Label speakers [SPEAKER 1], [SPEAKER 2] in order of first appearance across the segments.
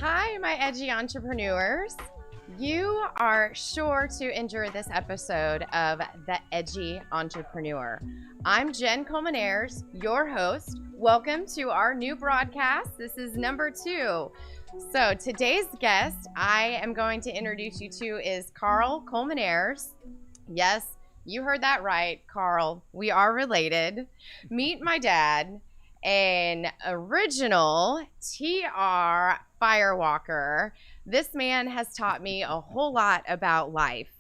[SPEAKER 1] Hi, my edgy entrepreneurs. You are sure to enjoy this episode of The Edgy Entrepreneur. I'm Jenn Colmenares, your host. Welcome to our new broadcast. This is number 2. So today's guest I am going to introduce you to is Colmenares. Yes, you heard that right, Carl. We are related. Meet my dad, an original TR firewalker. This man has taught me a whole lot about life,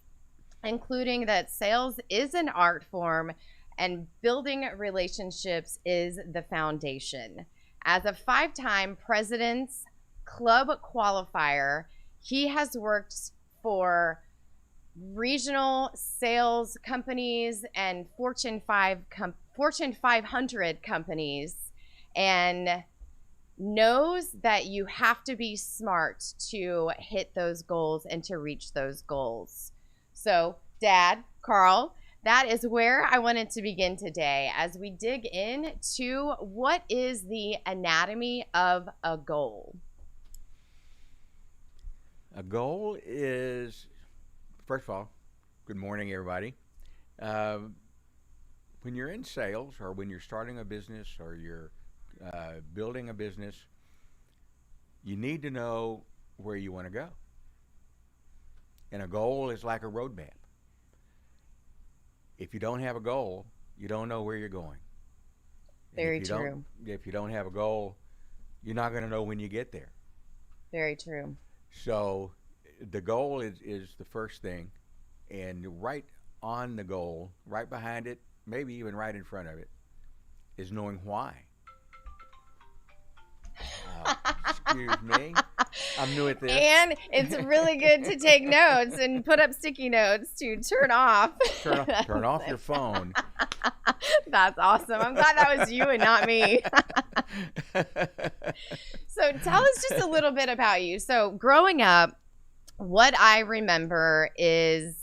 [SPEAKER 1] including that sales is an art form and building relationships is the foundation. As a 5-time President's Club qualifier, he has worked for regional sales companies and Fortune 500 companies, and knows that you have to be smart to hit those goals and to reach those goals. So, Dad, Carl, that is where I wanted to begin today as we dig into what is the anatomy of a goal.
[SPEAKER 2] A goal is, first of all, good morning, everybody. When you're in sales or when you're starting a business or you're building a business, you need to know where you want to go. And a goal is like a roadmap. If you don't have a goal, you don't know where you're going.
[SPEAKER 1] Very true.
[SPEAKER 2] If you don't have a goal, you're not going to know when you get there.
[SPEAKER 1] Very true.
[SPEAKER 2] So the goal is the first thing, and right on the goal, right behind it, maybe even right in front of it, is knowing why. Excuse me. I'm new at this.
[SPEAKER 1] And it's really good to take notes and put up sticky notes to turn off.
[SPEAKER 2] Turn off your phone.
[SPEAKER 1] That's awesome. I'm glad that was you and not me. So tell us just a little bit about you. So growing up, what I remember is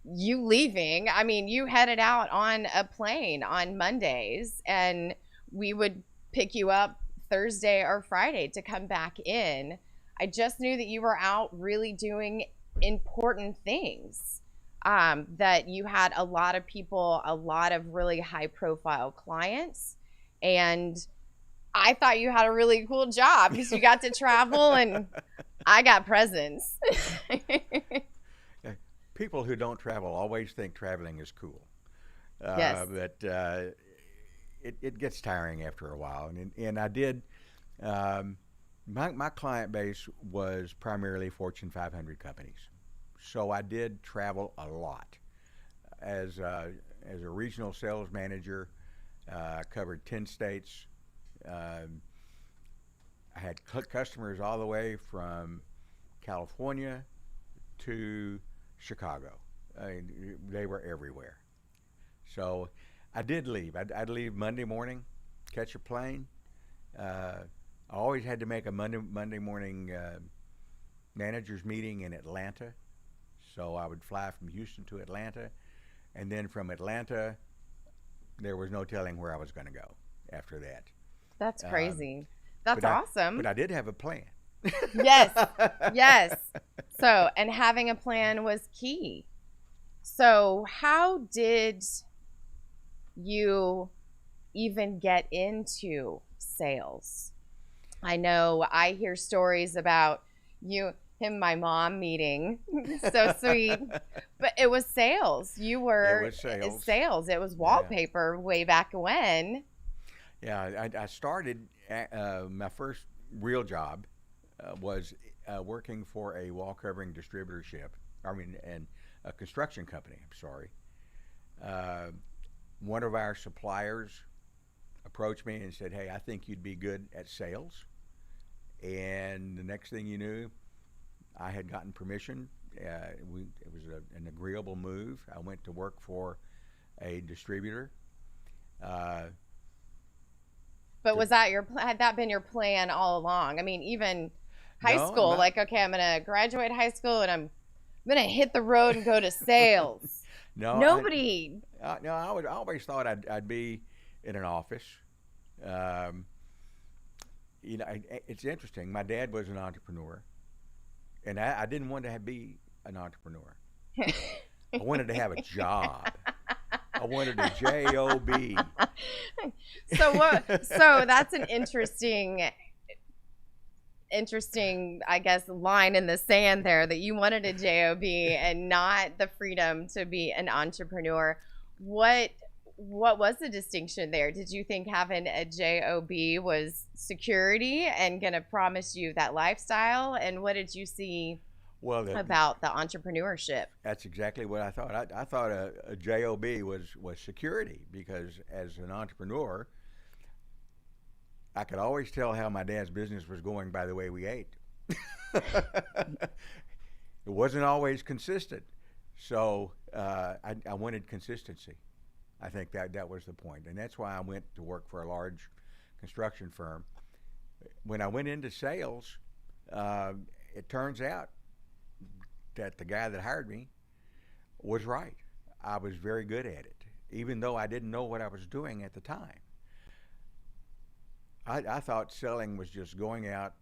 [SPEAKER 1] you leaving. I mean, you headed out on a plane on Mondays, and we would pick you up Thursday or Friday to come back in. I just knew that you were out really doing important things, that you had a lot of people, a lot of really high profile clients, and I thought you had a really cool job because you got to travel and I got presents.
[SPEAKER 2] People who don't travel always think traveling is cool.
[SPEAKER 1] Yes.
[SPEAKER 2] But it gets tiring after a while. And I did, my client base was primarily Fortune 500 companies. So I did travel a lot. As a regional sales manager, I covered 10 states. I had customers all the way from California to Chicago. They were everywhere. So I did leave. I'd leave Monday morning, catch a plane. I always had to make a Monday morning managers meeting in Atlanta. So I would fly from Houston to Atlanta, and then from Atlanta, there was no telling where I was going to go after that.
[SPEAKER 1] That's crazy. That's awesome.
[SPEAKER 2] But I did have a plan.
[SPEAKER 1] Yes, yes. So, and having a plan was key. So how did you even get into sales? I know I hear stories about my mom meeting. So sweet. But it was sales. You were
[SPEAKER 2] It was
[SPEAKER 1] sales. It was wallpaper way back when.
[SPEAKER 2] Yeah, I started, my first real job was working for a wall covering distributorship, and a construction company, I'm sorry. One of our suppliers approached me and said, "Hey, I think you'd be good at sales." And the next thing you knew, I had gotten permission. It was an agreeable move. I went to work for a distributor.
[SPEAKER 1] But was that had that been your plan all along? I mean, even high
[SPEAKER 2] No,
[SPEAKER 1] school, like, okay, I'm going to graduate high school and I'm going to hit the road and go to sales.
[SPEAKER 2] no,
[SPEAKER 1] Nobody.
[SPEAKER 2] no, I always thought I'd be in an office. It's interesting. My dad was an entrepreneur, and I didn't want to be an entrepreneur. I wanted to have a job. I wanted a job.
[SPEAKER 1] So that's an interesting, I guess, line in the sand there, that you wanted a job and not the freedom to be an entrepreneur. What was the distinction there? Did you think having a job was security and going to promise you that lifestyle? And what did you see about the entrepreneurship?
[SPEAKER 2] That's exactly what I thought. I thought a job was security, because as an entrepreneur, I could always tell how my dad's business was going by the way we ate. It wasn't always consistent. So I wanted consistency. I think that was the point. And that's why I went to work for a large construction firm. When I went into sales, it turns out that the guy that hired me was right. I was very good at it, even though I didn't know what I was doing at the time. I thought selling was just going out,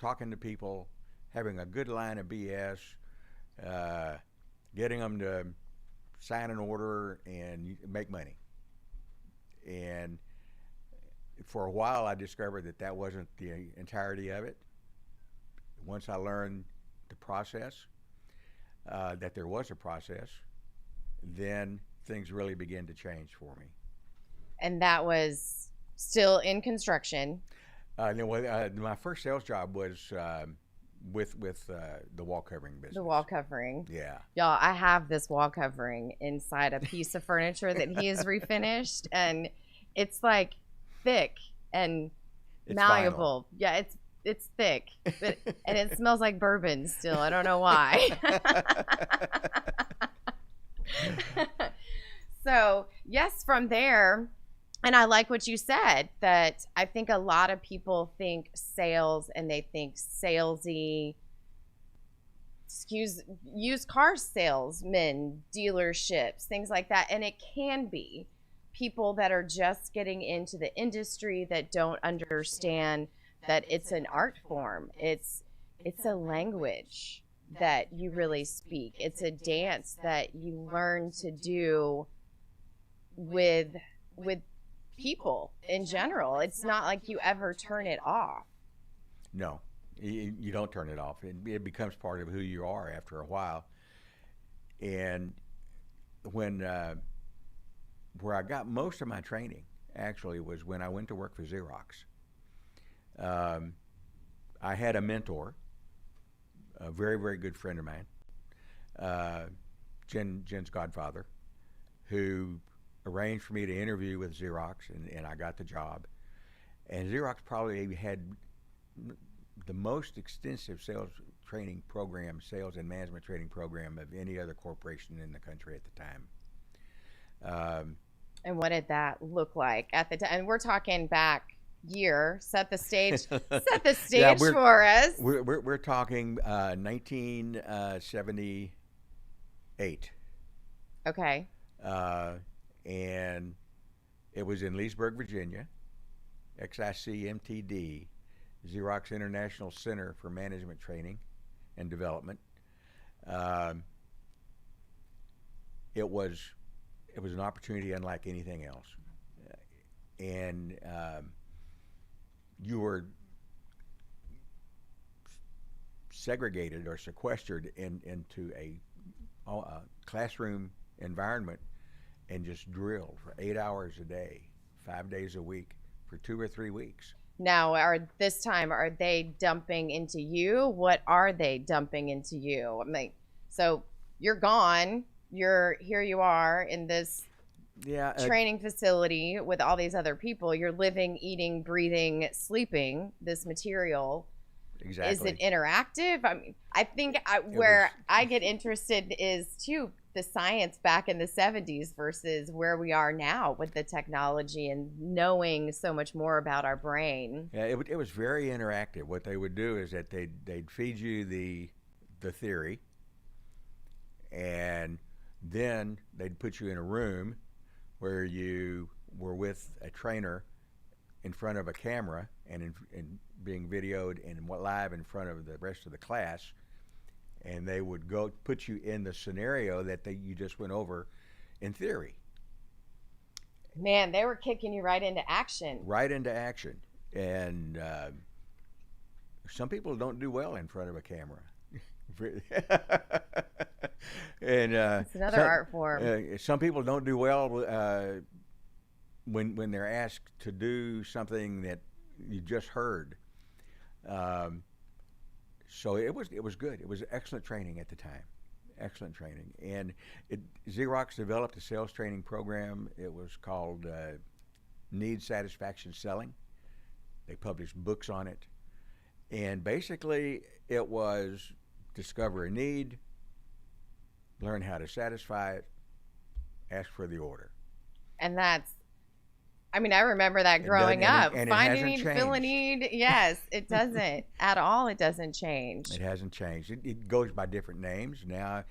[SPEAKER 2] talking to people, having a good line of BS, getting them to sign an order and make money. And for a while, I discovered that wasn't the entirety of it. Once I learned the process, that there was a process, then things really began to change for me.
[SPEAKER 1] And that was still in construction?
[SPEAKER 2] My first sales job was with the wall covering business.
[SPEAKER 1] The wall covering.
[SPEAKER 2] Yeah.
[SPEAKER 1] Y'all, I have this wall covering inside a piece of furniture that he has refinished, and it's like thick and malleable.
[SPEAKER 2] Vinyl.
[SPEAKER 1] Yeah, it's thick, and it smells like bourbon still. I don't know why. So, yes, from there, and I like what you said, that I think a lot of people think sales and they think salesy, used car salesmen, dealerships, things like that. And it can be people that are just getting into the industry that don't understand that it's an art form. It's a language that you really speak. It's a dance that you learn to do with people in general. It's not like you ever turn it off.
[SPEAKER 2] No, you don't turn it off. It becomes part of who you are after a while. And when where I got most of my training actually was when I went to work for Xerox. I had a mentor, a very, very good friend of mine, Jenn's godfather, who arranged for me to interview with Xerox, and I got the job. And Xerox probably had the most extensive sales training program, sales and management training program of any other corporation in the country at the time.
[SPEAKER 1] And what did that look like at the time? And we're talking back year. Set the stage. Set the stage for us.
[SPEAKER 2] We're talking 1978.
[SPEAKER 1] Okay.
[SPEAKER 2] And it was in Leesburg, Virginia, XIC MTD, Xerox International Center for Management Training and Development. It was an opportunity unlike anything else, and you were segregated or sequestered into a classroom environment and just drilled for 8 hours a day, 5 days a week for 2 or 3 weeks.
[SPEAKER 1] Now, are they dumping into you? What are they dumping into you? I mean, so you're gone. Here you are in this training facility with all these other people. You're living, eating, breathing, sleeping this material. Is
[SPEAKER 2] exactly.
[SPEAKER 1] it interactive? I mean, I think I get interested is too the science back in the 70s versus where we are now with the technology and knowing so much more about our brain.
[SPEAKER 2] Yeah, it was very interactive. What they would do is that they'd feed you the theory, and then they'd put you in a room where you were with a trainer in front of a camera and being videoed and live in front of the rest of the class, and they would go put you in the scenario that you just went over in theory.
[SPEAKER 1] Man, they were kicking you right into action.
[SPEAKER 2] Right into action. And some people don't do well in front of a camera. And
[SPEAKER 1] It's another art form.
[SPEAKER 2] some people don't do well when they're asked to do something that you just heard. So it was good. It was excellent training at the time. Excellent training. And Xerox developed a sales training program. It was called Need Satisfaction Selling. They published books on it. And basically, it was discover a need, learn how to satisfy it, ask for the order.
[SPEAKER 1] And I remember that growing up.
[SPEAKER 2] And
[SPEAKER 1] Find a
[SPEAKER 2] hasn't
[SPEAKER 1] need, fill a
[SPEAKER 2] changed.
[SPEAKER 1] need. Yes, it doesn't at all. It doesn't change.
[SPEAKER 2] It hasn't changed. It goes by different names now: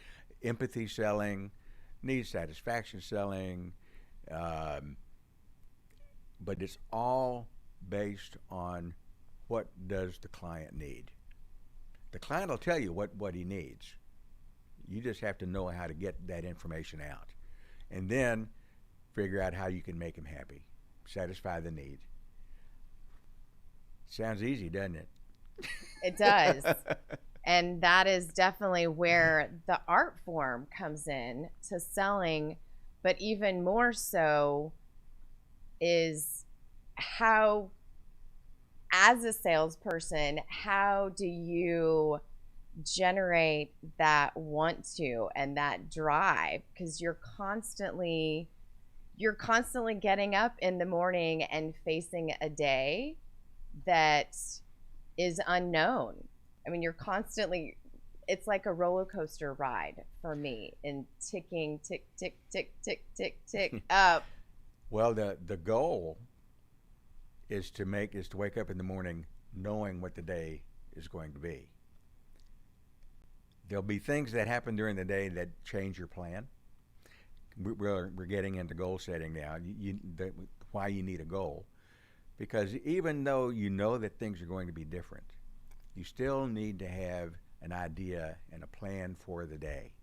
[SPEAKER 2] empathy selling, need satisfaction selling, but it's all based on what does the client need. The client will tell you what he needs. You just have to know how to get that information out, and then figure out how you can make him happy, satisfy the need. Sounds easy, doesn't it?
[SPEAKER 1] It does. And that is definitely where the art form comes in to selling, but even more so is how, as a salesperson, how do you generate that want to and that drive? Because you're constantly getting up in the morning and facing a day that is unknown. I mean, it's like a roller coaster ride for me, in ticking, tick, tick, tick, tick, tick, tick up.
[SPEAKER 2] Well, the goal is to wake up in the morning knowing what the day is going to be. There'll be things that happen during the day that change your plan. We're getting into goal setting now. Why you need a goal, because even though you know that things are going to be different, you still need to have an idea and a plan for the day.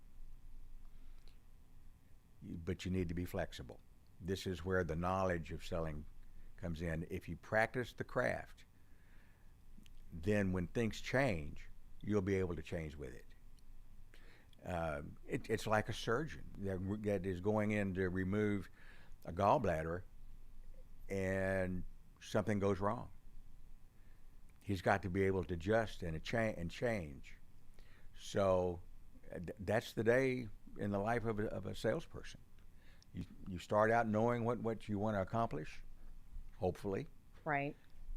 [SPEAKER 2] But you need to be flexible. This is where the knowledge of selling comes in. If you practice the craft, then when things change, you'll be able to change with it. It's like a surgeon that is going in to remove a gallbladder and something goes wrong. He's got to be able to adjust and change. So that's the day in the life of a salesperson. You start out knowing what you want to accomplish, hopefully.
[SPEAKER 1] Right.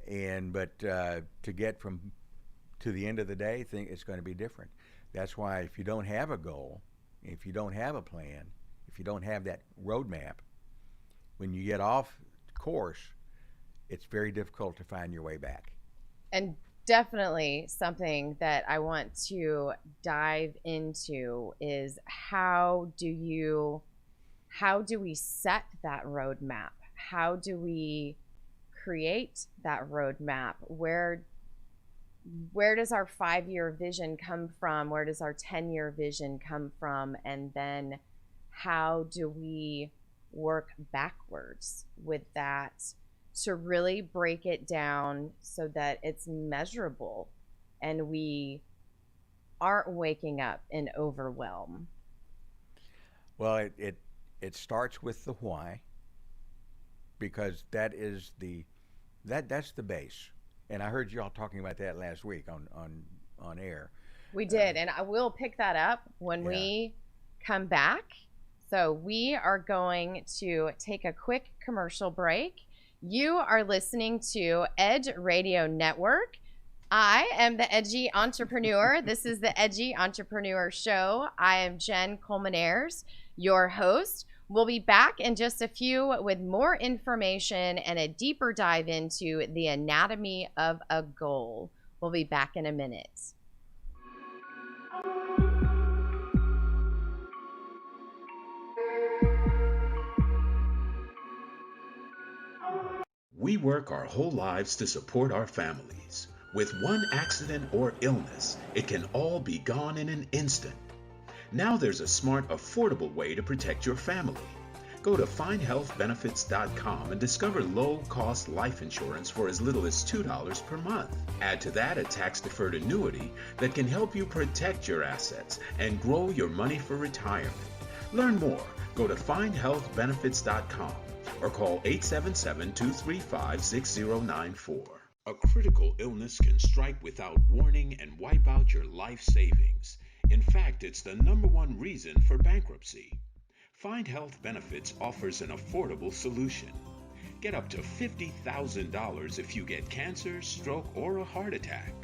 [SPEAKER 2] But to get to the end of the day, it's going to be different. That's why if you don't have a goal, if you don't have a plan, if you don't have that roadmap, when you get off course, it's very difficult to find your way back.
[SPEAKER 1] And definitely something that I want to dive into is how do we set that roadmap? How do we create that roadmap? Where does our 5-year vision come from? Where does our 10-year vision come from? And then how do we work backwards with that to really break it down so that it's measurable and we aren't waking up in overwhelm?
[SPEAKER 2] Well, it starts with the why, because that's the base. And I heard y'all talking about that last week on air.
[SPEAKER 1] We did, and I will pick that up when we come back. So we are going to take a quick commercial break. You are listening to Edge Radio Network, I am the Edgy Entrepreneur. This is the Edgy Entrepreneur Show. I am Jenn Colmenares, your host. We'll be back in just a few with more information and a deeper dive into the anatomy of a goal. We'll be back in a minute.
[SPEAKER 3] We work our whole lives to support our families. With one accident or illness, it can all be gone in an instant. Now there's a smart, affordable way to protect your family. Go to findhealthbenefits.com and discover low-cost life insurance for as little as $2 per month. Add to that a tax-deferred annuity that can help you protect your assets and grow your money for retirement. Learn more. Go to findhealthbenefits.com or call 877-235-6094. A critical illness can strike without warning and wipe out your life savings. In fact, it's the #1 reason for bankruptcy. Find Health Benefits offers an affordable solution. Get up to $50,000 if you get cancer, stroke, or a heart attack,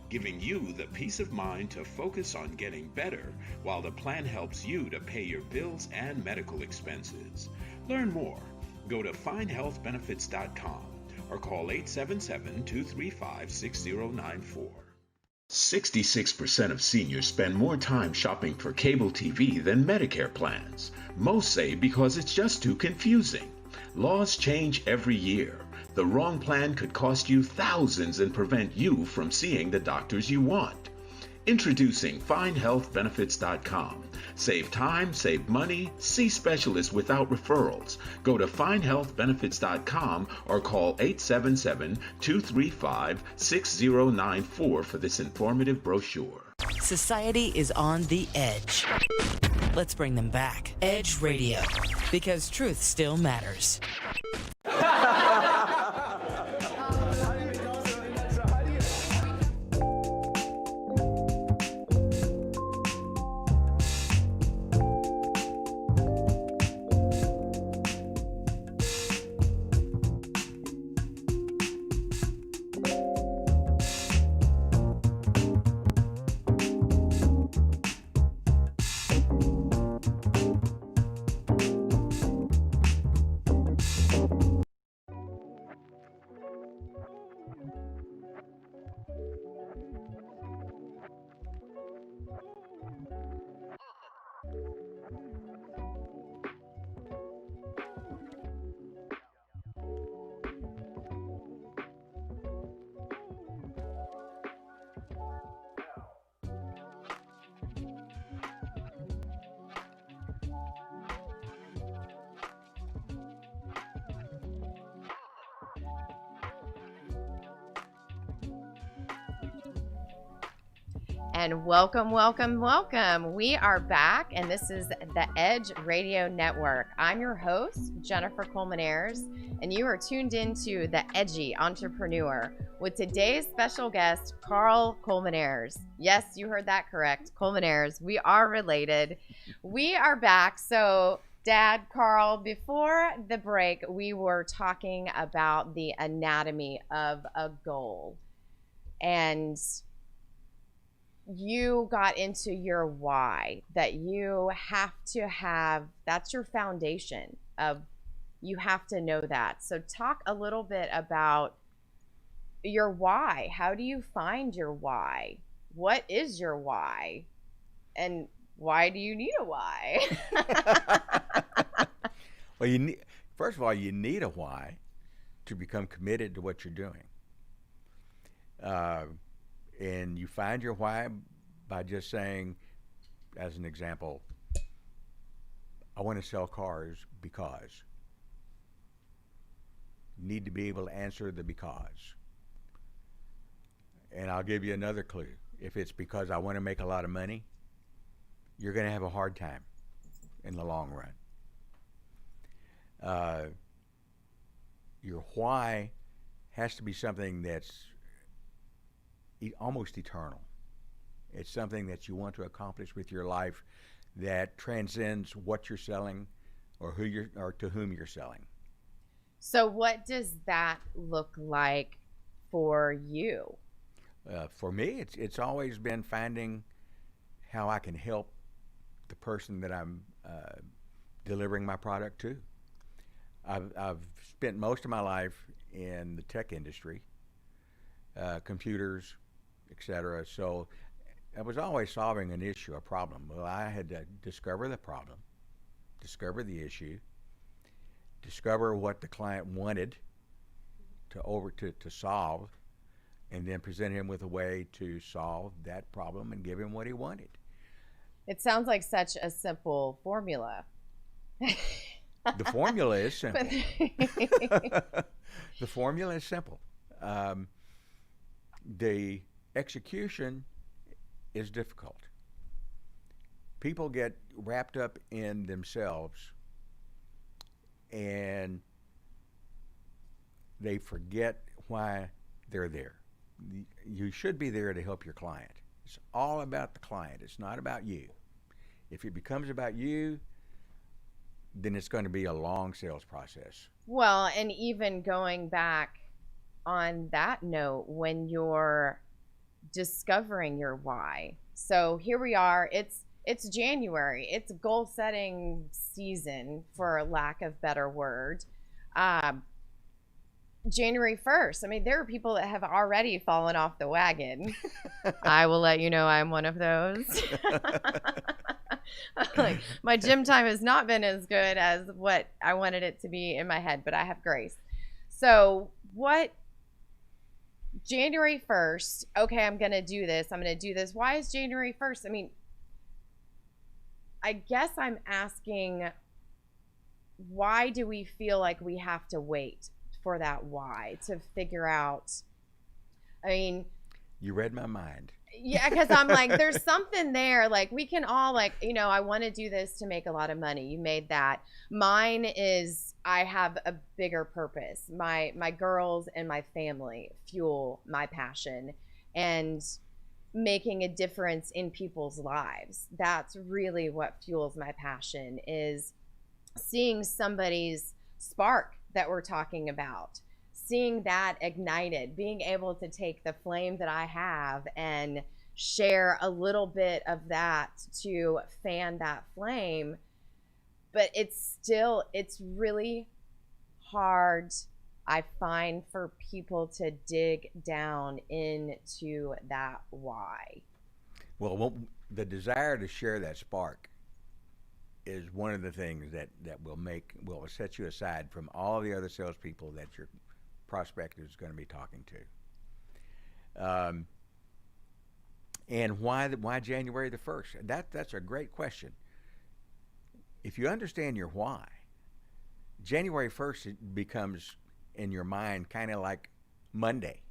[SPEAKER 3] giving you the peace of mind to focus on getting better while the plan helps you to pay your bills and medical expenses. Learn more. Go to findhealthbenefits.com or call 877-235-6094. 66% of seniors spend more time shopping for cable TV than Medicare plans. Most say because it's just too confusing. Laws change every year. The wrong plan could cost you thousands and prevent you from seeing the doctors you want. Introducing findhealthbenefits.com. Save time, save money, see specialists without referrals. Go to findhealthbenefits.com or call 877-235-6094 for this informative brochure.
[SPEAKER 4] Society is on the edge. Let's bring them back. Edge Radio, because truth still matters.
[SPEAKER 1] And welcome, welcome, welcome. We are back, and this is the Edge Radio Network. I'm your host, Jennifer Colmenares, and you are tuned into the Edgy Entrepreneur with today's special guest, Carl Colmenares. Yes, you heard that correct, Colmenares. We are related. We are back. So, Dad, Carl, before the break, we were talking about the anatomy of a goal. And you got into your why, that you have to have, that's your foundation of, you have to know that. So talk a little bit about your why. How do you find your why? What is your why? And why do you need a why?
[SPEAKER 2] Well, first of all, you need a why to become committed to what you're doing. And you find your why by just saying, as an example, I want to sell cars because. You need to be able to answer the because. And I'll give you another clue. If it's because I want to make a lot of money, you're going to have a hard time in the long run. Your why has to be something that's almost eternal. It's something that you want to accomplish with your life that transcends what you're selling or to whom you're selling.
[SPEAKER 1] So what does that look like for you?
[SPEAKER 2] For me, it's always been finding how I can help the person that I'm delivering my product to. I've spent most of my life in the tech industry, computers, etc. So I was always solving an issue, a problem. Well, I had to discover the problem, discover the issue, discover what the client wanted to solve, and then present him with a way to solve that problem and give him what he wanted.
[SPEAKER 1] It sounds like such a simple formula.
[SPEAKER 2] The formula is simple. The formula is simple. The execution is difficult. People get wrapped up in themselves and they forget why they're there. You should be there to help your client. It's all about the client. It's not about you. If it becomes about you, then it's going to be a long sales process.
[SPEAKER 1] Well, and even going back on that note, when you're discovering your why. So here we are. It's January. It's goal setting season, for lack of better word. January 1st. I mean, there are people that have already fallen off the wagon. I will let you know I'm one of those. Like, my gym time has not been as good as what I wanted it to be in my head, but I have grace. So what, January 1st, okay, I'm going to do this. I'm going to do this. Why is January 1st? I mean, I guess I'm asking, why do we feel like we have to wait for that why to figure out? I mean,
[SPEAKER 2] you read my mind.
[SPEAKER 1] Yeah, because I'm like, there's something there. Like, we can all, like, I want to do this to make a lot of money. You made that. Mine is, I have a bigger purpose. My girls and my family fuel my passion, and making a difference in people's lives. That's really what fuels my passion, is seeing somebody's spark that we're talking about, seeing that ignited, being able to take the flame that I have and share a little bit of that to fan that flame. But it's really hard, I find, for people to dig down into that why.
[SPEAKER 2] Well, the desire to share that spark is one of the things that will set you aside from all the other salespeople that your prospect is going to be talking to. And why January the 1st? That's a great question. If you understand your why, January 1st it becomes in your mind kind of like Monday.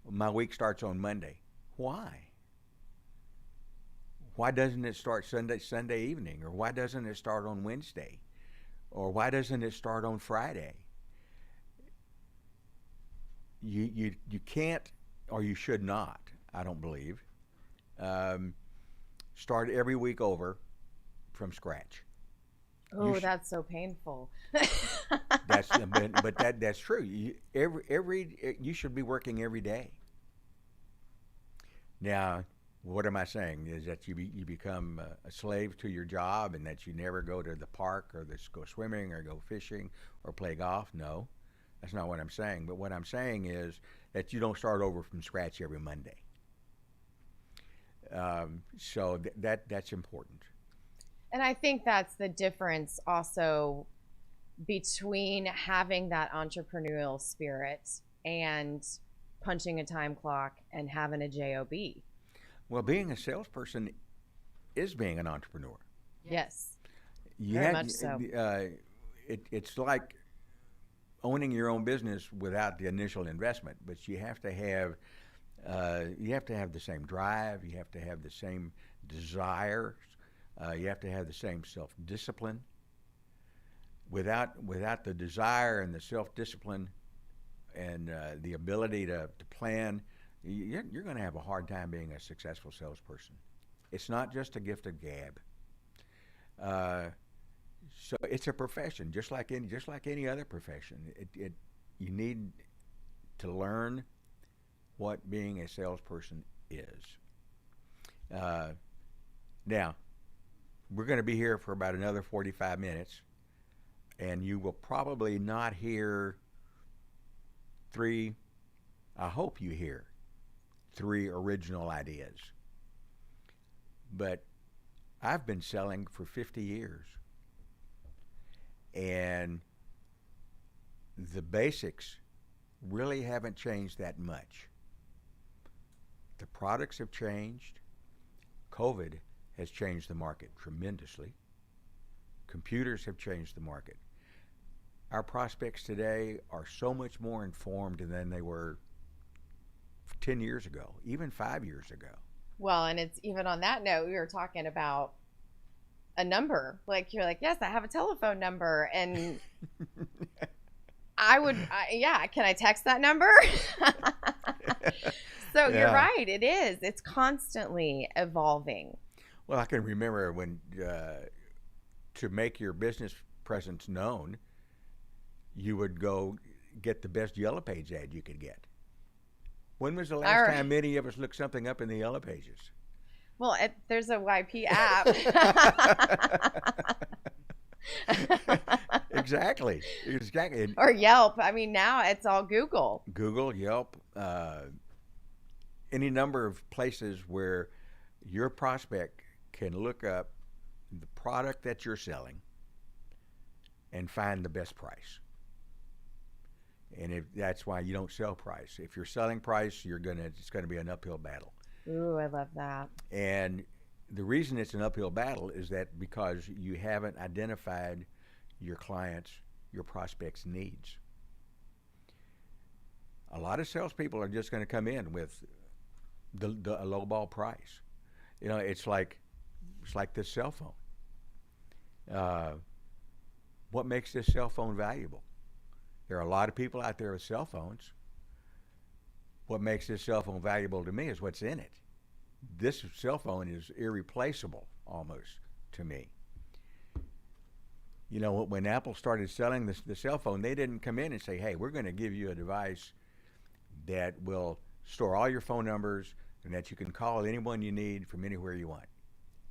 [SPEAKER 2] My week starts on Monday. Why? Why doesn't it start Sunday evening? Or why doesn't it start on Wednesday? Or why doesn't it start on Friday? You can't, or you should not, I don't believe, start every week over from scratch.
[SPEAKER 1] Oh, that's so painful.
[SPEAKER 2] That's true. You should be working every day. Now, what am I saying? Is that you become a slave to your job, and that you never go to the park or go swimming or go fishing or play golf? No, that's not what I'm saying. But what I'm saying is that you don't start over from scratch every Monday. So that's important.
[SPEAKER 1] And I think that's the difference also between having that entrepreneurial spirit and punching a time clock and having a job.
[SPEAKER 2] Well, being a salesperson is being an entrepreneur.
[SPEAKER 1] Yes. Very much so.
[SPEAKER 2] It's like owning your own business without the initial investment, but you have to have the same drive. You have to have the same desires. You have to have the same self-discipline. Without the desire and the self-discipline and the ability to plan, you're going to have a hard time being a successful salesperson. It's not just a gift of gab. So it's a profession, just like any other profession. You need to learn what being a salesperson is. Now, we're going to be here for about another 45 minutes, and you will probably not hear I hope you hear 3 original ideas. But I've been selling for 50 years, and the basics really haven't changed that much. The products have changed. COVID has changed the market tremendously. Computers have changed the market. Our prospects today are so much more informed than they were 10 years ago, even 5 years ago.
[SPEAKER 1] Well, and it's even on that note, we were talking about a number. Like, you're like, yes, I have a telephone number. And can I text that number? So
[SPEAKER 2] Yeah.
[SPEAKER 1] You're right. It is. It's constantly evolving.
[SPEAKER 2] Well, I can remember when to make your business presence known, you would go get the best Yellow Page ad you could get. When was the last time many of us looked something up in the Yellow Pages?
[SPEAKER 1] Well, there's a YP app.
[SPEAKER 2] Exactly.
[SPEAKER 1] Or Yelp. I mean, now it's all Google.
[SPEAKER 2] Google, Yelp, any number of places where your prospect can look up the product that you're selling and find the best price. And that's why you don't sell price. If you're selling price, it's gonna be an uphill battle.
[SPEAKER 1] Ooh, I love that.
[SPEAKER 2] And the reason it's an uphill battle is that because you haven't identified your clients, your prospects' needs. A lot of salespeople are just going to come in with a lowball price. You know, it's like this cell phone. What makes this cell phone valuable? There are a lot of people out there with cell phones. What makes this cell phone valuable to me is what's in it. This cell phone is irreplaceable almost to me. You know, when Apple started selling the cell phone, they didn't come in and say, hey, we're going to give you a device that will store all your phone numbers and that you can call anyone you need from anywhere you want.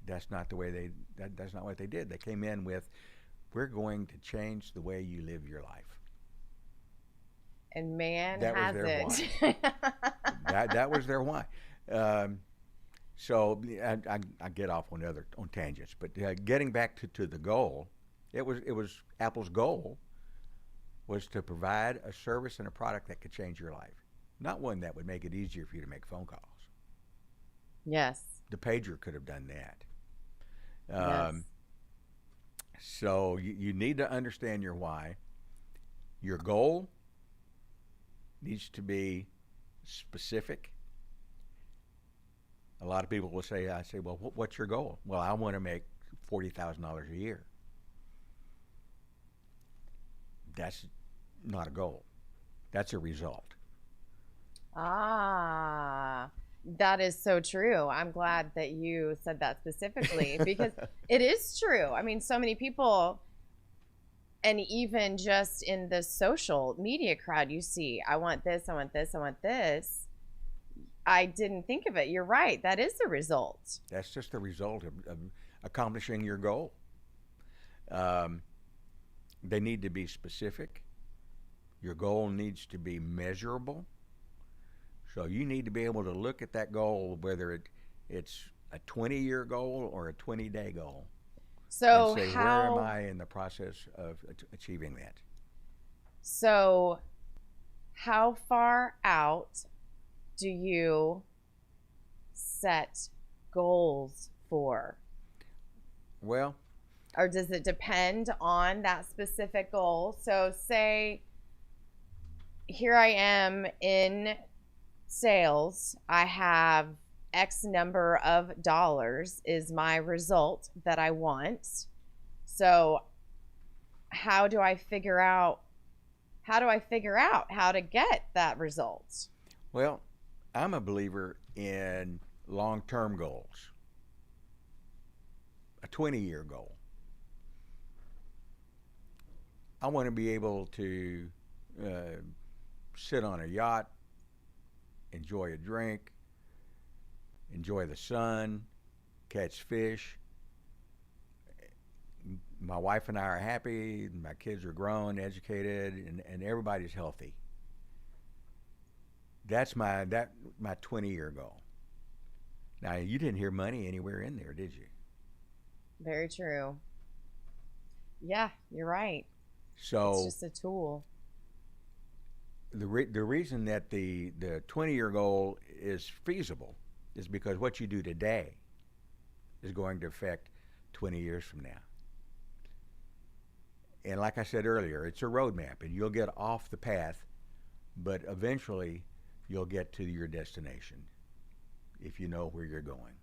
[SPEAKER 2] That's not the way that's not what they did. They came in with, we're going to change the way you live your life.
[SPEAKER 1] And man,
[SPEAKER 2] that
[SPEAKER 1] has
[SPEAKER 2] was their
[SPEAKER 1] it.
[SPEAKER 2] why. that was their why. So I get off on tangents, but getting back to the goal, it was Apple's goal was to provide a service and a product that could change your life, not one that would make it easier for you to make phone calls.
[SPEAKER 1] Yes.
[SPEAKER 2] The pager could have done that.
[SPEAKER 1] Yes.
[SPEAKER 2] So you need to understand your why. Your goal needs to be specific. A lot of people will say, well, what's your goal? Well, I want to make $40,000 a year. That's not a goal. That's a result.
[SPEAKER 1] Ah, that is so true. I'm glad that you said that specifically because it is true. I mean, so many people, and even just in the social media crowd, you see, I want this, I want this, I want this. I didn't think of it. You're right. That is the result.
[SPEAKER 2] That's just the result of accomplishing your goal. They need to be specific. Your goal needs to be measurable. So you need to be able to look at that goal, whether it's a 20-year goal or a 20-day goal.
[SPEAKER 1] So
[SPEAKER 2] and say, where am I in the process of achieving that?
[SPEAKER 1] So how far out do you set goals for?
[SPEAKER 2] Well,
[SPEAKER 1] or does it depend on that specific goal? So say here I am in sales. I have X number of dollars is my result that I want. So how do I figure out how to get that result?
[SPEAKER 2] Well, I'm a believer in long-term goals. A 20-year goal. I want to be able to sit on a yacht enjoy a drink, enjoy the sun, catch fish. My wife and I are happy. My kids are grown, educated, and everybody's healthy. That's my 20-year goal. Now, you didn't hear money anywhere in there, did you?
[SPEAKER 1] Very true. Yeah, you're right.
[SPEAKER 2] So
[SPEAKER 1] it's just a tool.
[SPEAKER 2] The reason that the 20-year goal is feasible is because what you do today is going to affect 20 years from now. And like I said earlier, it's a roadmap, and you'll get off the path, but eventually you'll get to your destination if you know where you're going.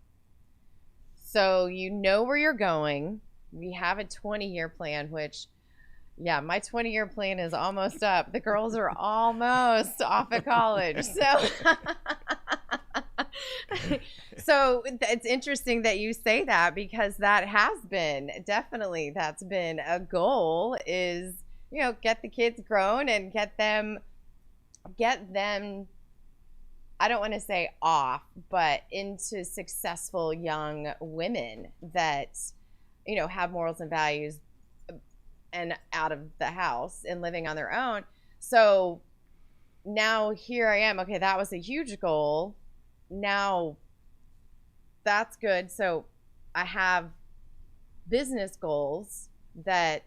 [SPEAKER 1] So you know where you're going. We have a 20-year plan, which, yeah, my 20-year plan is almost up. The girls are almost off of college. So it's interesting that you say that, because that has been definitely, that's been a goal, is, you know, get the kids grown and get them, I don't want to say off, but into successful young women that, you know, have morals and values and out of the house and living on their own. So now here I am. Okay, that was a huge goal. Now that's good. So I have business goals that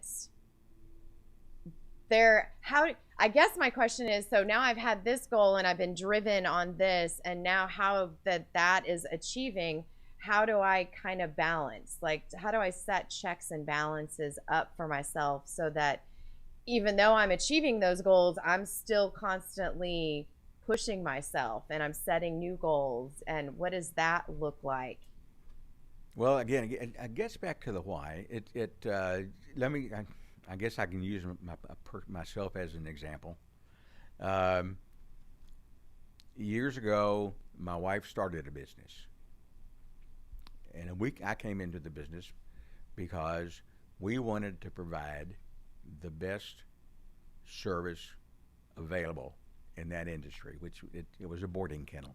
[SPEAKER 1] I guess my question is, so now I've had this goal and I've been driven on this, and now how that is achieving, how do I kind of balance? Like, how do I set checks and balances up for myself so that even though I'm achieving those goals, I'm still constantly pushing myself and I'm setting new goals? And what does that look like?
[SPEAKER 2] Well, again, it gets back to the why. I guess I can use myself as an example. Years ago, my wife started a business. And I came into the business because we wanted to provide the best service available in that industry, which it was a boarding kennel.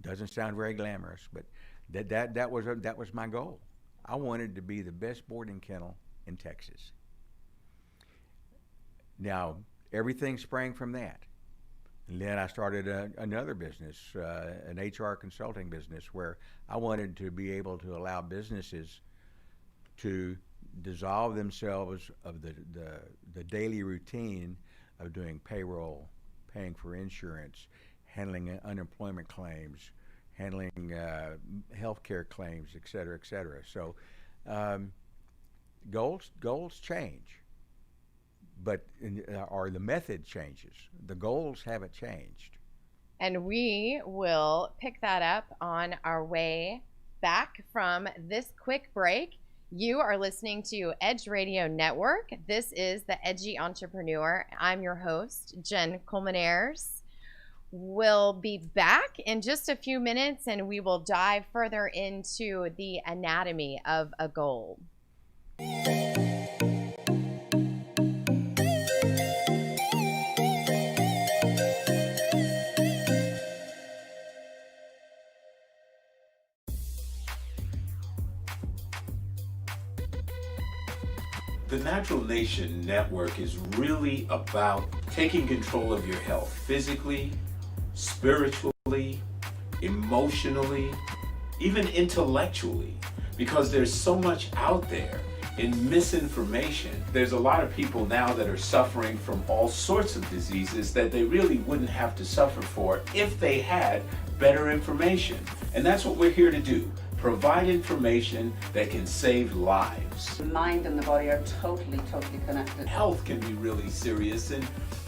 [SPEAKER 2] Doesn't sound very glamorous, but that was my goal. I wanted to be the best boarding kennel in Texas. Now, everything sprang from that. And then I started another business, an HR consulting business, where I wanted to be able to allow businesses to dissolve themselves of the daily routine of doing payroll, paying for insurance, handling unemployment claims, handling healthcare claims, et cetera, et cetera. So goals change, but or the method changes. The goals haven't changed.
[SPEAKER 1] And we will pick that up on our way back from this quick break. You are listening to Edge Radio Network. This is the Edgy Entrepreneur. I'm your host, Jenn Colmenares. We'll be back in just a few minutes, and we will dive further into the anatomy of a goal.
[SPEAKER 3] The Natural Nation Network is really about taking control of your health physically, spiritually, emotionally, even intellectually, because there's so much out there in misinformation. There's a lot of people now that are suffering from all sorts of diseases that they really wouldn't have to suffer for if they had better information. And that's what we're here to do. Provide information that can save lives.
[SPEAKER 5] The mind and the body are totally connected.
[SPEAKER 3] Health can be really serious, and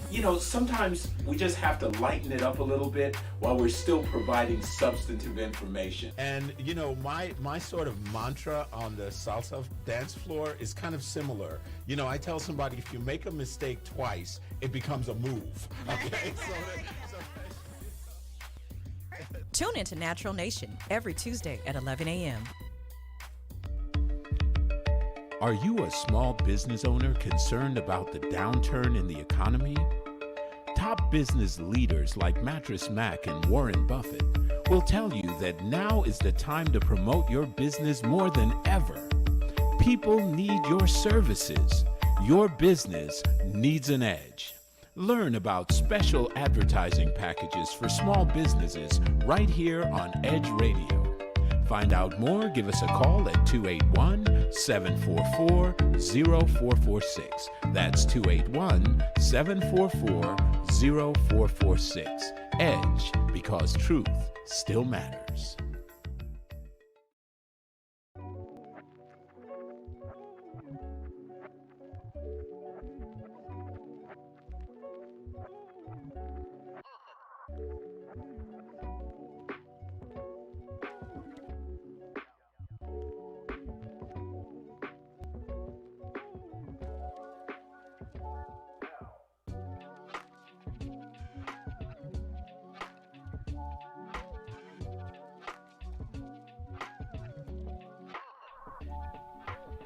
[SPEAKER 3] you know, sometimes we just have to lighten it up a little bit while we're still providing substantive information.
[SPEAKER 6] And you know, my sort of mantra on the salsa dance floor is kind of similar. You know, I tell somebody, if you make a mistake twice, it becomes a move. Okay?
[SPEAKER 7] Tune into Natural Nation every Tuesday at 11 a.m.
[SPEAKER 3] Are you a small business owner concerned about the downturn in the economy?
[SPEAKER 6] top business leaders like Mattress Mac and Warren Buffett will tell you that now is the time to promote your business more than ever. People need your services. Your business needs an edge. Learn about special advertising packages for small businesses right here on Edge Radio. Find out more, give us a call at 281-744-0446. That's 281-744-0446. Edge, because truth still matters.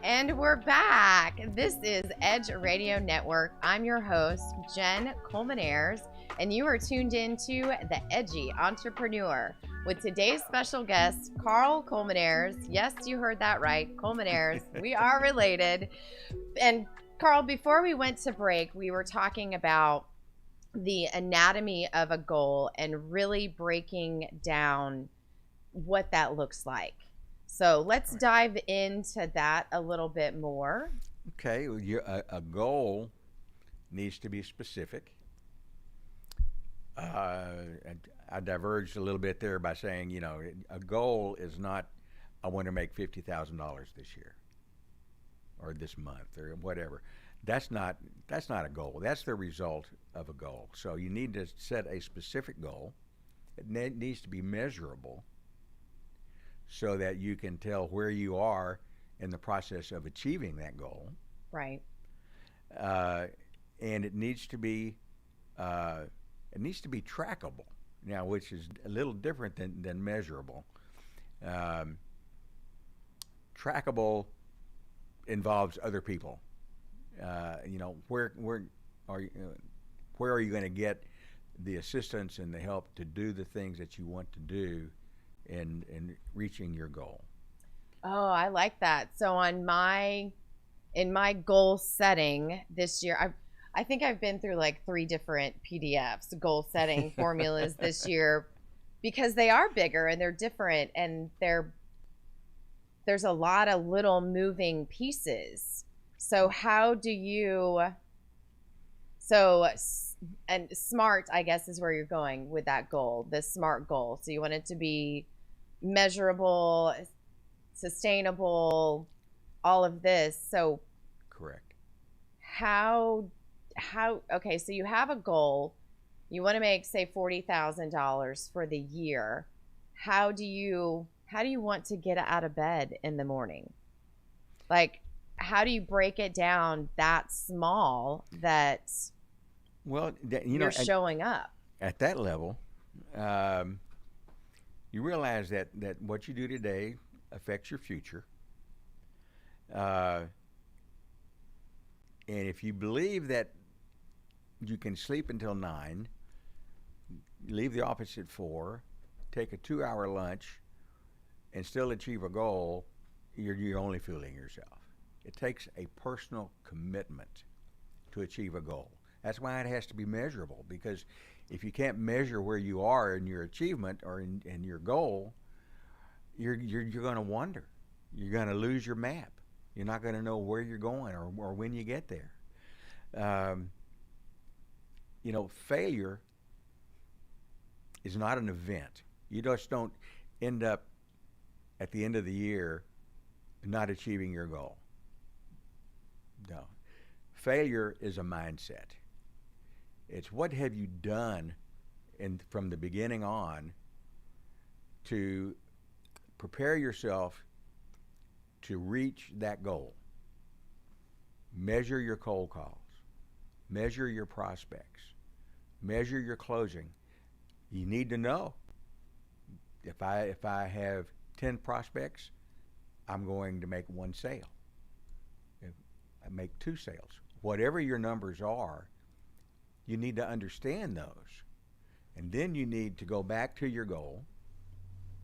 [SPEAKER 1] And we're back. This is Edge Radio Network. I'm your host, Jenn Colmenares, and you are tuned into the Edgy Entrepreneur with today's special guest, Carl Colmenares. Yes, you heard that right, Colmenares. We are related. And Carl, before we went to break, we were talking about the anatomy of a goal and really breaking down what that looks like. So let's dive into that a little bit more.
[SPEAKER 2] Okay, well, a goal needs to be specific. And I diverged a little bit there by saying, you know, a goal is not, I want to make $50,000 this year or this month or whatever. That's not a goal. That's the result of a goal. So you need to set a specific goal. It needs to be measurable, so that you can tell where you are in the process of achieving that goal.
[SPEAKER 1] Right.
[SPEAKER 2] And it needs to be trackable now, which is a little different than measurable. Trackable involves other people. You know, where are you going to get the assistance and the help to do the things that you want to do in reaching your goal?
[SPEAKER 1] Oh, I like that. So in my goal setting this year, I think I've been through like 3 different PDFs, goal setting formulas this year, because they are bigger and they're different, and there's a lot of little moving pieces. So and SMART, I guess, is where you're going with that goal, the SMART goal. So you want it to be measurable, sustainable, all of this. So
[SPEAKER 2] Correct.
[SPEAKER 1] Okay, so you have a goal, you want to make, say, $40,000 for the year. How do you want to get out of bed in the morning? Like, how do you break it down that small that you're showing up?
[SPEAKER 2] At that level, you realize that what you do today affects your future. And if you believe that you can sleep until 9, leave the office at 4, take a 2-hour lunch, and still achieve a goal, you're only fooling yourself. It takes a personal commitment to achieve a goal. That's why it has to be measurable, because if you can't measure where you are in your achievement or in your goal, you're going to wander. You're going to lose your map. You're not going to know where you're going or when you get there. You know, failure is not an event. You just don't end up at the end of the year not achieving your goal. No. Failure is a mindset. It's what have you done from the beginning on to prepare yourself to reach that goal. Measure your cold calls. Measure your prospects. Measure your closing. You need to know, if I have 10 prospects, I'm going to make 1 sale. If I make 2 sales. Whatever your numbers are, You need to understand those. And then you need to go back to your goal,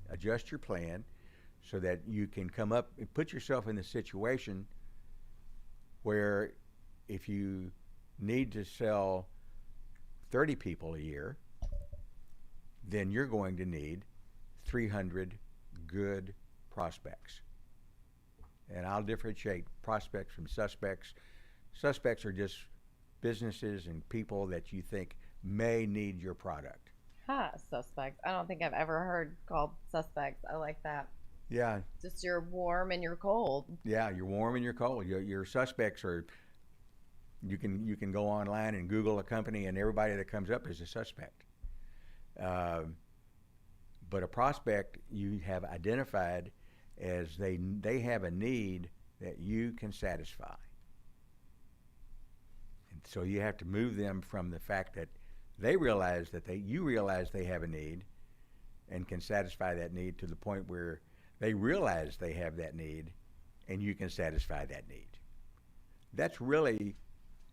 [SPEAKER 2] adjust your plan so that you can come up and put yourself in the situation where if you need to sell 30 people a year, then you're going to need 300 good prospects. And I'll differentiate prospects from suspects. Suspects are just businesses and people that you think may need your product.
[SPEAKER 1] Suspects. I don't think I've ever heard called suspects. I like that.
[SPEAKER 2] Yeah.
[SPEAKER 1] Just you're warm and you're cold.
[SPEAKER 2] Yeah, you're warm and you're cold. Your suspects are, you can go online and Google a company and everybody that comes up is a suspect. But a prospect you have identified as they have a need that you can satisfy. And so you have to move them from the fact that you realize they have a need and can satisfy that need to the point where they realize they have that need and you can satisfy that need. That's really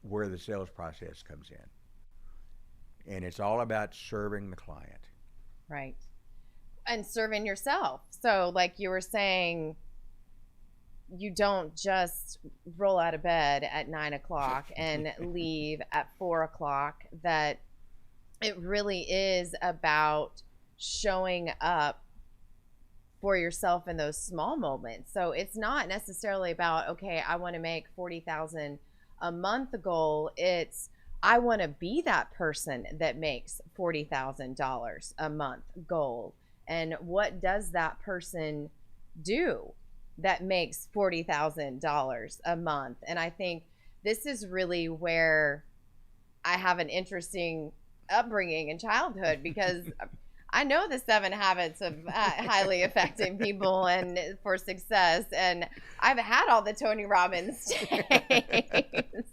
[SPEAKER 2] where the sales process comes in. And it's all about serving the client.
[SPEAKER 1] Right. And serving yourself. So like you were saying, you don't just roll out of bed at 9 o'clock and leave at 4 o'clock. That it really is about showing up for yourself in those small moments. So it's not necessarily about, okay, I want to make 40,000 a month goal. It's, I want to be that person that makes $40,000 a month goal. And what does that person do that makes $40,000 a month? And I think this is really where I have an interesting upbringing in childhood, because I know the 7 habits of highly effective people and for success, and I've had all the Tony Robbins tapes.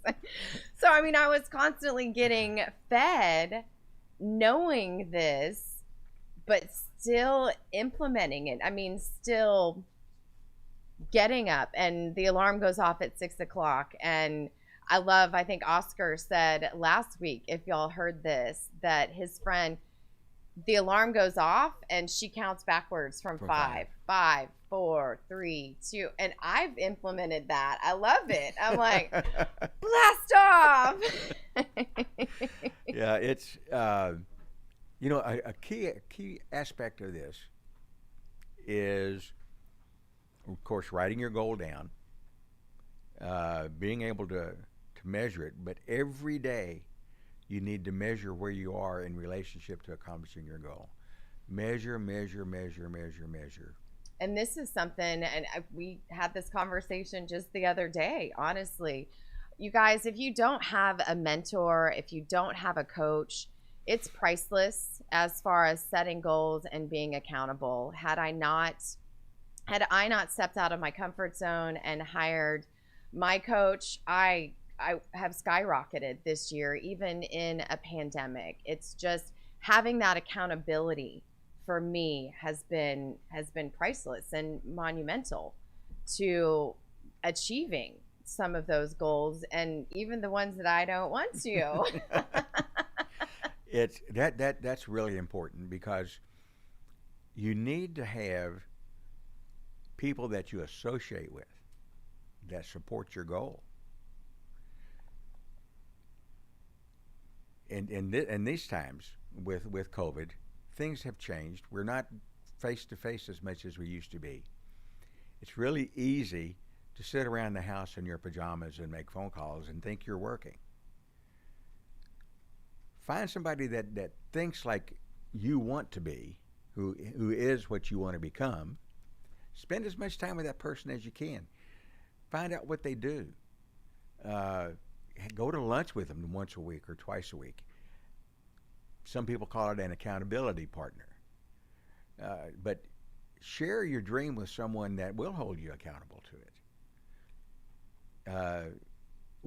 [SPEAKER 1] So I mean, I was constantly getting fed knowing this, but still implementing it. I mean, still getting up and the alarm goes off at 6 o'clock. And I think Oscar said last week, if y'all heard this, that his friend, the alarm goes off and she counts backwards from 5, 4, 3, 2. And I've implemented that. I love it. I'm like, blast off.
[SPEAKER 2] Yeah, it's, a key aspect of this is, of course, writing your goal down, being able to measure it, but every day you need to measure where you are in relationship to accomplishing your goal. Measure, measure, measure, measure, measure.
[SPEAKER 1] And this is something, and we had this conversation just the other day, honestly. You guys, if you don't have a mentor, if you don't have a coach, it's priceless as far as setting goals and being accountable. Had I not stepped out of my comfort zone and hired my coach, I have skyrocketed this year, even in a pandemic. It's just having that accountability for me has been priceless and monumental to achieving some of those goals, and even the ones that I don't want to.
[SPEAKER 2] It's that's really important, because you need to have people that you associate with that support your goal. In these times with COVID, things have changed. We're not face to face as much as we used to be. It's really easy to sit around the house in your pajamas and make phone calls and think you're working. Find somebody that thinks like you want to be, who is what you want to become. Spend as much time with that person as you can. Find out what they do. Go to lunch with them once a week or twice a week. Some people call it an accountability partner. But share your dream with someone that will hold you accountable to it.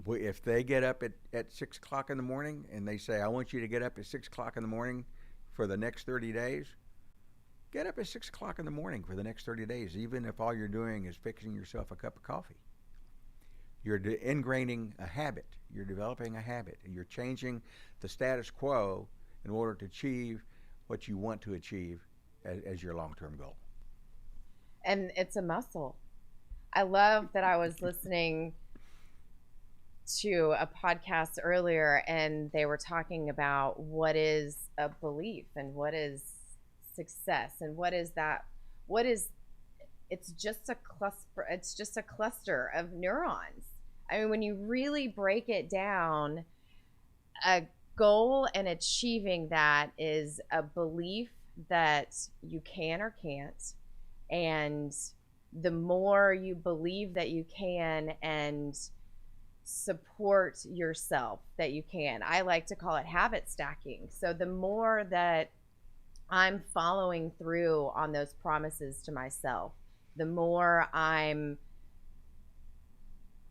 [SPEAKER 2] If they get up at 6 o'clock in the morning and they say, I want you to get up at 6 o'clock in the morning for the next 30 days, get up at 6 o'clock in the morning for the next 30 days, even if all you're doing is fixing yourself a cup of coffee. You're ingraining a habit. You're developing a habit. You're changing the status quo in order to achieve what you want to achieve as your long-term goal.
[SPEAKER 1] And it's a muscle. I love that I was listening to a podcast earlier, and they were talking about what is a belief and what is success and what is it's just a cluster of neurons. I mean, when you really break it down, a goal and achieving that is a belief that you can or can't, and the more you believe that you can and support yourself that you can, I like to call it habit stacking. So the more that I'm following through on those promises to myself, the more I'm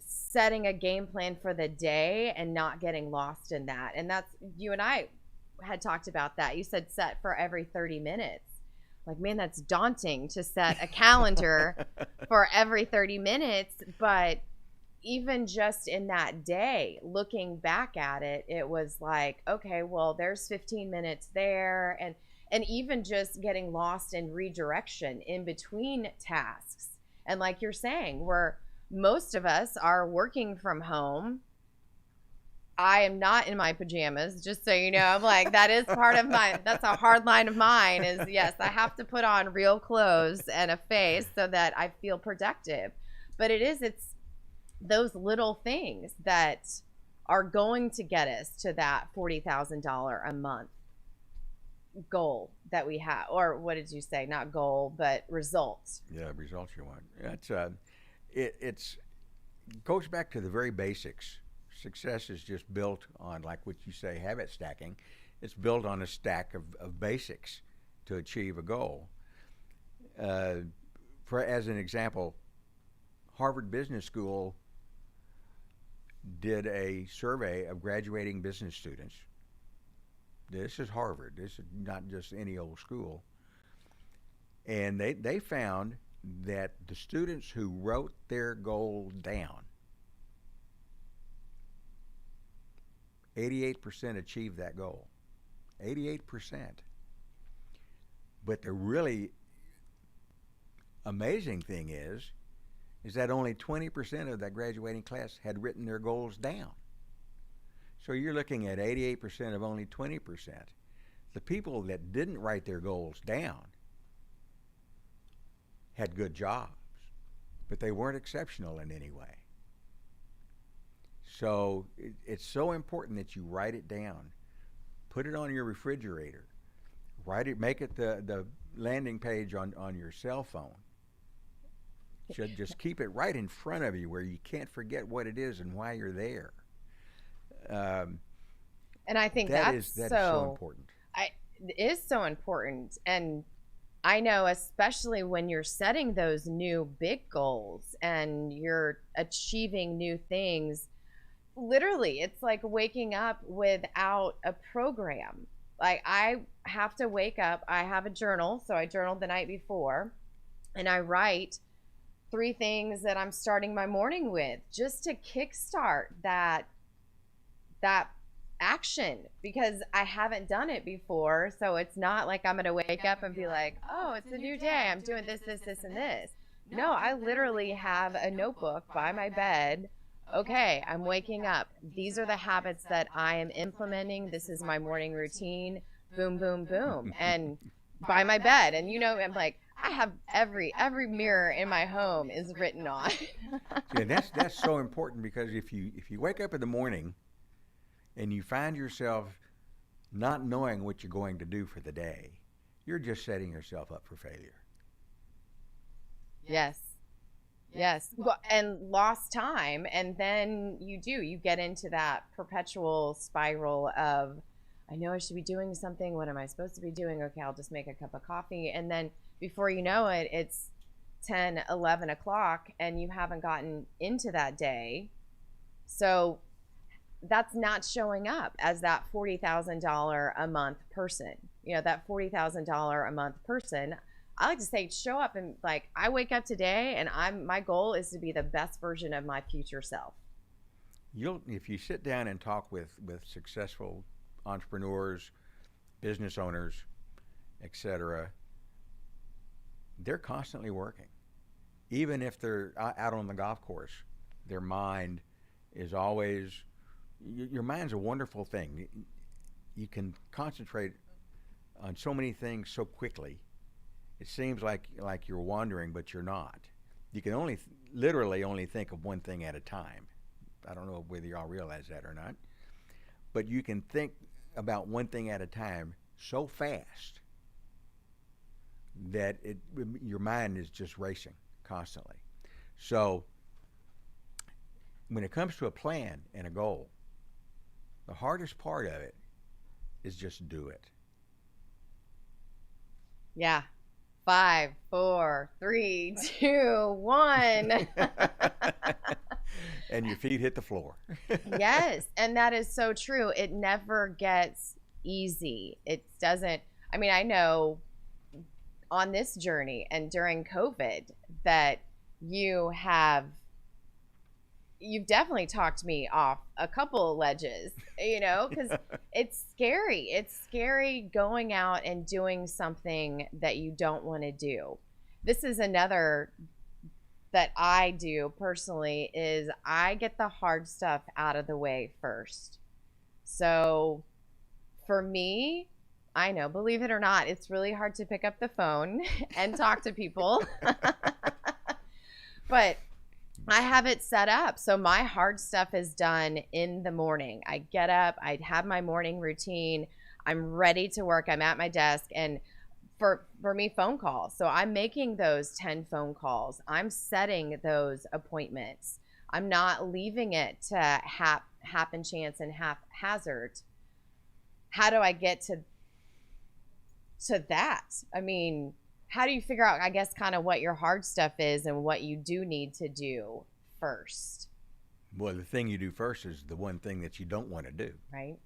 [SPEAKER 1] setting a game plan for the day and not getting lost in that. And that's, you and I had talked about that. You said set for every 30 minutes. Like, man, that's daunting to set a calendar for every 30 minutes. But even just in that day, looking back at it, it was like, okay, well, there's 15 minutes there. And even just getting lost in redirection in between tasks. And like you're saying, most of us are working from home. I am not in my pajamas, just so you know. I'm like, that is part of that's a hard line of mine is, yes, I have to put on real clothes and a face so that I feel productive. But it's those little things that are going to get us to that $40,000 a month goal that we have. Or what did you say? Not goal, but results.
[SPEAKER 2] Yeah, results you want. It's goes back to the very basics. Success is just built on, like what you say, habit stacking. It's built on a stack of basics to achieve a goal. As an example, Harvard Business School did a survey of graduating business students. This is Harvard. This is not just any old school. And they found that the students who wrote their goal down, 88% achieved that goal. 88%. But the really amazing thing is that only 20% of that graduating class had written their goals down. So you're looking at 88% of only 20%. The people that didn't write their goals down had good jobs, but they weren't exceptional in any way. So it's so important that you write it down. Put it on your refrigerator. Write it, make it the landing page on your cell phone. Should just keep it right in front of you where you can't forget what it is and why you're there.
[SPEAKER 1] And I think
[SPEAKER 2] that is so important.
[SPEAKER 1] It is so important. And I know, especially when you're setting those new big goals and you're achieving new things, literally, it's like waking up without a program. Like, I have to wake up. I have a journal, so I journaled the night before, and I write 3 things that I'm starting my morning with just to kickstart that action, because I haven't done it before. So it's not like I'm going to wake up and be like, oh, it's a new day. I'm doing this, this, this, and this. No, I literally have a notebook by my bed. Okay, I'm waking up. These are the habits that I am implementing. This is my morning routine. Boom, boom, boom. And by my bed. And I'm like, I have every mirror in my home is written on.
[SPEAKER 2] Yeah, that's so important, because if you wake up in the morning and you find yourself not knowing what you're going to do for the day, you're just setting yourself up for failure.
[SPEAKER 1] Yes. Well, and lost time. And then you get into that perpetual spiral of, I know I should be doing something. What am I supposed to be doing? Okay, I'll just make a cup of coffee. And then before you know it, it's 10, 11 o'clock and you haven't gotten into that day. So that's not showing up as that $40,000 a month person. That $40,000 a month person, I like to say, show up and like, I wake up today and my goal is to be the best version of my future self.
[SPEAKER 2] If you sit down and talk with successful entrepreneurs, business owners, etc., they're constantly working. Even if they're out on the golf course, their mind is always, your mind's a wonderful thing. You can concentrate on so many things so quickly. It seems like you're wandering, but you're not. You can literally only think of one thing at a time. I don't know whether y'all realize that or not, but you can think about one thing at a time so fast that your mind is just racing constantly. So when it comes to a plan and a goal, the hardest part of it is just do it.
[SPEAKER 1] Yeah. 5, 4, 3, 2, 1.
[SPEAKER 2] And your feet hit the floor.
[SPEAKER 1] Yes. And that is so true. It never gets easy. It doesn't. I mean, I know on this journey and during COVID that you've definitely talked me off a couple of ledges, because it's scary. It's scary going out and doing something that you don't want to do. This is another that I do personally, is I get the hard stuff out of the way first. So for me, I know, believe it or not, it's really hard to pick up the phone and talk to people. But I have it set up. So my hard stuff is done in the morning. I get up, I have my morning routine. I'm ready to work. I'm at my desk. And for me, phone calls. So I'm making those 10 phone calls. I'm setting those appointments. I'm not leaving it to happen chance and haphazard. How do I get to that? I mean, how do you figure out, I guess, kind of what your hard stuff is and what you do need to do first?
[SPEAKER 2] Well, the thing you do first is the one thing that you don't want to do.
[SPEAKER 1] Right.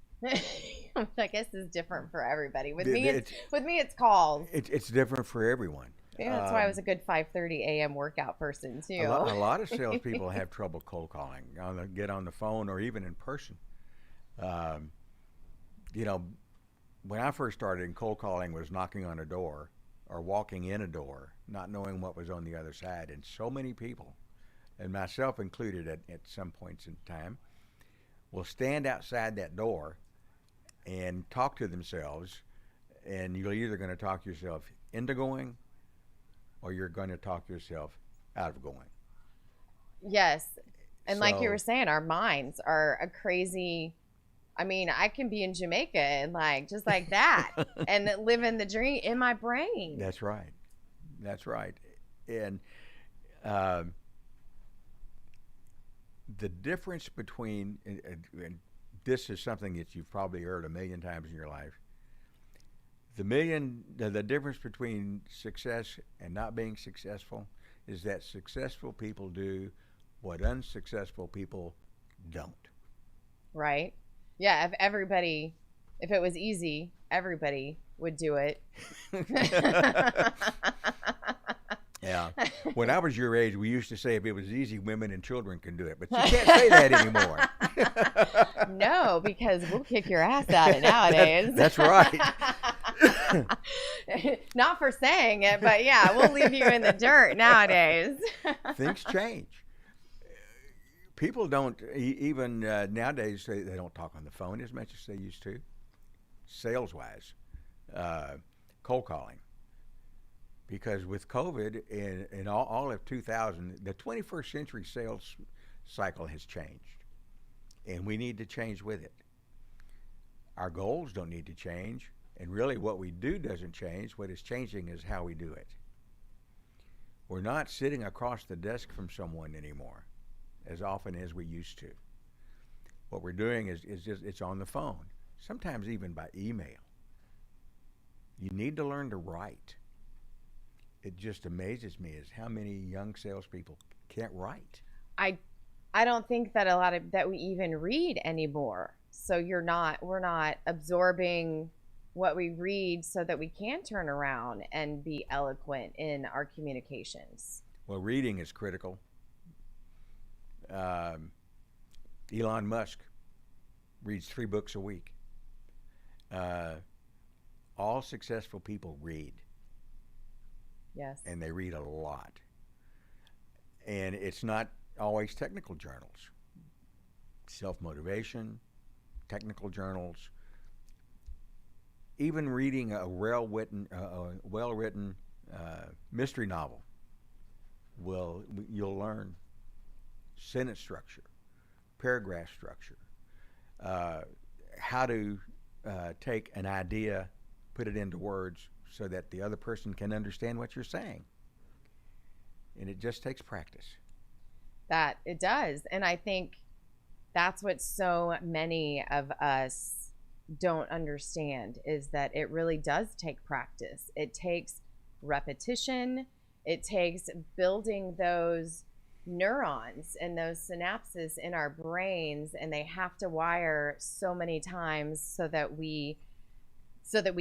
[SPEAKER 1] I guess it's different for everybody. With me, it's calls.
[SPEAKER 2] It's different for everyone.
[SPEAKER 1] Yeah, that's why I was a good 5:30 a.m. workout person too.
[SPEAKER 2] A lot of salespeople have trouble cold calling, get on the phone or even in person. When I first started in cold calling, was knocking on a door or walking in a door, not knowing what was on the other side. And so many people, and myself included at some points in time, will stand outside that door and talk to themselves, and you're either going to talk yourself into going or you're going to talk yourself out of going.
[SPEAKER 1] Yes. And like you were saying, our minds are a crazy, I mean, I can be in Jamaica and just like that and living the dream in my brain.
[SPEAKER 2] That's right. And the difference between, and this is something that you've probably heard a million times in your life, the difference between success and not being successful is that successful people do what unsuccessful people don't. Right.
[SPEAKER 1] Yeah, if it was easy, everybody would do it.
[SPEAKER 2] Yeah. When I was your age, we used to say if it was easy, women and children can do it. But you can't say that anymore.
[SPEAKER 1] No, because we'll kick your ass at it nowadays.
[SPEAKER 2] That's right.
[SPEAKER 1] Not for saying it, but yeah, we'll leave you in the dirt nowadays.
[SPEAKER 2] Things change. People don't, even nowadays, they don't talk on the phone as much as they used to, sales-wise, cold calling. Because with COVID and all of 2000, the 21st century sales cycle has changed. And we need to change with it. Our goals don't need to change. And really what we do doesn't change. What is changing is how we do it. We're not sitting across the desk from someone anymore as often as we used to. What we're doing is just, it's on the phone, sometimes even by email. You need to learn to write. It just amazes me is how many young salespeople can't write.
[SPEAKER 1] I don't think that that we even read anymore. So we're not absorbing what we read so that we can turn around and be eloquent in our communications?
[SPEAKER 2] Well, reading is critical. Elon Musk reads 3 books a week. All successful people read.
[SPEAKER 1] Yes.
[SPEAKER 2] And they read a lot. And it's not always technical journals. Self-motivation, technical journals. Even reading a well-written mystery novel, you'll learn sentence structure, paragraph structure, how to take an idea, put it into words so that the other person can understand what you're saying. And it just takes practice.
[SPEAKER 1] That it does. And I think that's what so many of us don't understand, is that it really does take practice. It takes repetition. It takes building those neurons and those synapses in our brains, and they have to wire so many times so that we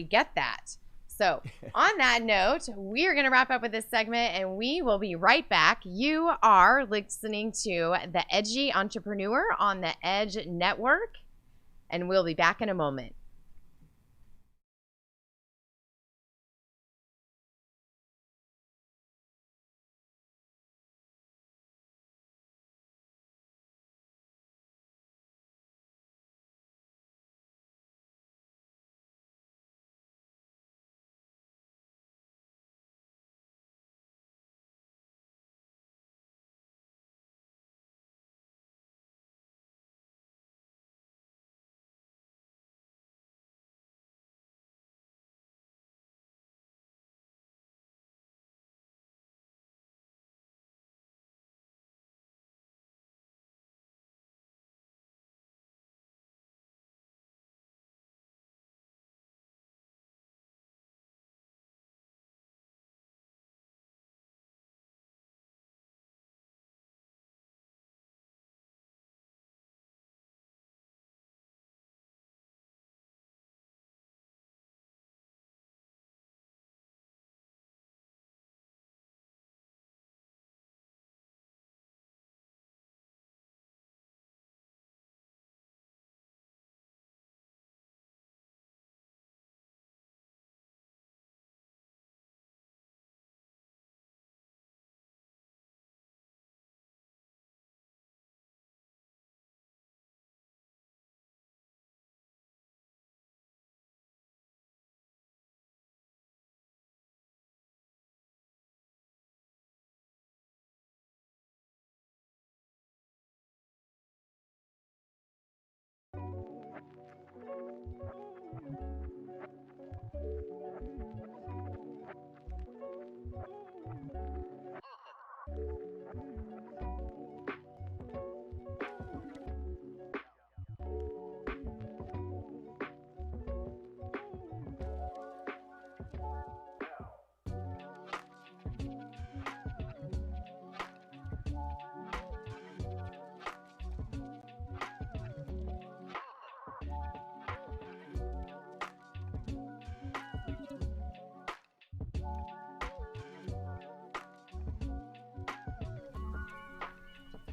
[SPEAKER 1] get that. So on that note, we are going to wrap up with this segment, and we will be right back. You are listening to The Edgy Entrepreneur on the Edge Network, and we'll be back in a moment.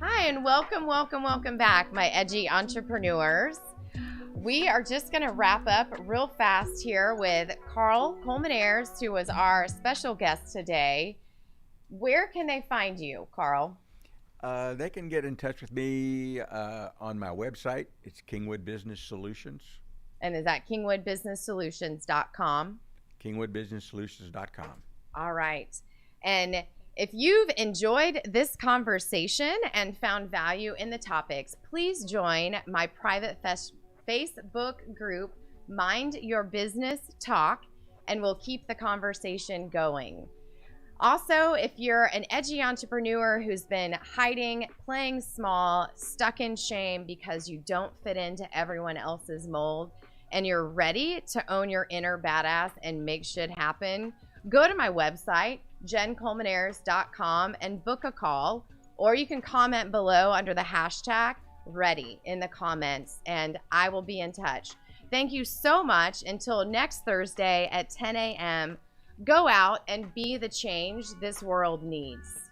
[SPEAKER 1] Hi, and welcome back, my edgy entrepreneurs. We are just going to wrap up real fast here with Carl Colmenares, who was our special guest today. Where can they find you, Carl?
[SPEAKER 2] They can get in touch with me on my website. It's Kingwood Business Solutions.
[SPEAKER 1] And is that kingwoodbusinesssolutions.com?
[SPEAKER 2] kingwoodbusinesssolutions.com.
[SPEAKER 1] All right. And if you've enjoyed this conversation and found value in the topics, please join my private Facebook group, Mind Your Business Talk, and we'll keep the conversation going. Also, if you're an edgy entrepreneur who's been hiding, playing small, stuck in shame because you don't fit into everyone else's mold, and you're ready to own your inner badass and make shit happen, go to my website, JennColmenares.com, and book a call, or you can comment below under the hashtag READY in the comments, and I will be in touch. Thank you so much. Until next Thursday at 10 a.m., go out and be the change this world needs.